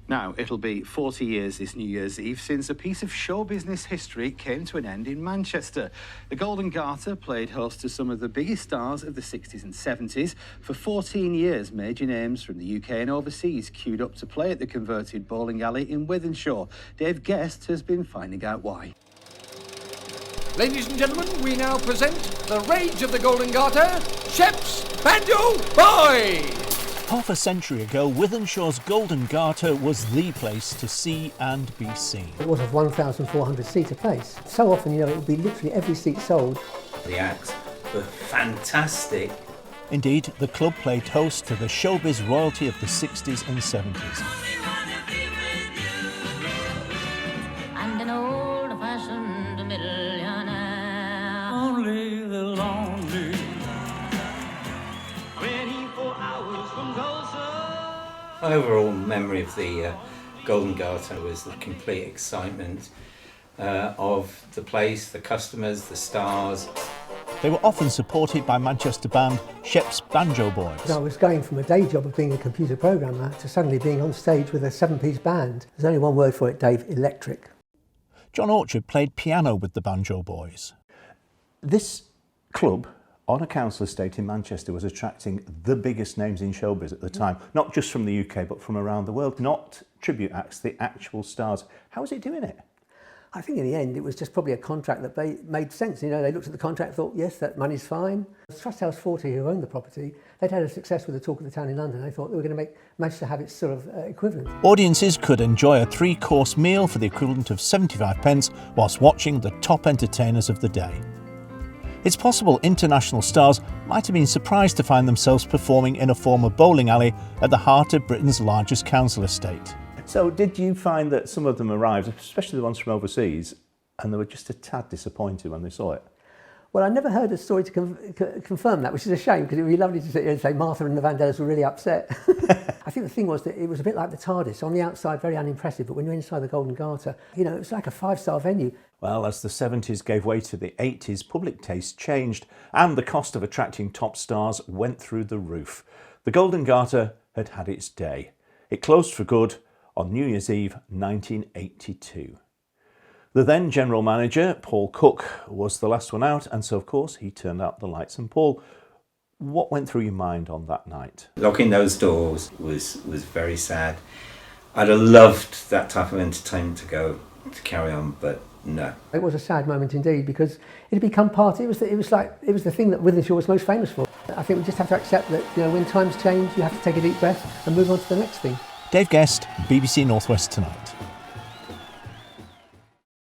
Now, it'll be 40 years this New Year's Eve since a piece of show business history came to an end in Manchester. The Golden Garter played host to some of the biggest stars of the 60s and 70s. For 14 years, major names from the UK and overseas queued up to play at the converted bowling alley in Wythenshawe. Dave Guest has been finding out why. Ladies and gentlemen, we now present the rage of the Golden Garter, Shep's Banjo Boy! Half a century ago, Wythenshawe's Golden Garter was the place to see and be seen. It was a 1,400-seater place. So often, it would be literally every seat sold. The acts were fantastic. Indeed, the club played host to the showbiz royalty of the 60s and 70s. And an old-fashioned millionaire. Only the lonely. 24 hours from Tulsa. My overall memory of the Golden Garter was the complete excitement of the place, the customers, the stars. They were often supported by Manchester band Shep's Banjo Boys. I was going from a day job of being a computer programmer to suddenly being on stage with a 7-piece band. There's only one word for it, Dave: electric. John Orchard played piano with the Banjo Boys. This club on a council estate in Manchester was attracting the biggest names in showbiz at the time, not just from the UK but from around the world, not tribute acts, the actual stars. How was it doing it? I think in the end it was just probably a contract that made sense. They looked at the contract, thought, yes, that money's fine. Trust House 40, who owned the property, they'd had a success with the Talk of the Town in London. They thought they were going to manage to have its sort of equivalent. Audiences could enjoy a 3-course meal for the equivalent of 75 pence whilst watching the top entertainers of the day. It's possible international stars might have been surprised to find themselves performing in a former bowling alley at the heart of Britain's largest council estate. So did you find that some of them arrived, especially the ones from overseas, and they were just a tad disappointed when they saw it? Well, I never heard a story to confirm that, which is a shame, because it would be lovely to sit here and say Martha and the Vandellas were really upset. I think the thing was that it was a bit like the TARDIS. On the outside, very unimpressive, but when you're inside the Golden Garter, it was like a 5-star venue. Well, as the 70s gave way to the 80s, public taste changed, and the cost of attracting top stars went through the roof. The Golden Garter had had its day. It closed for good on New Year's Eve 1982. The then General Manager, Paul Cooke, was the last one out, and so of course he turned out the lights. And Paul, what went through your mind on that night? Locking those doors was very sad. I'd have loved that type of entertainment to carry on, but no. It was a sad moment indeed, because it had become part. It was the thing that Wythenshawe was most famous for. I think we just have to accept that when times change, you have to take a deep breath and move on to the next thing. Dave Guest, BBC North West Tonight.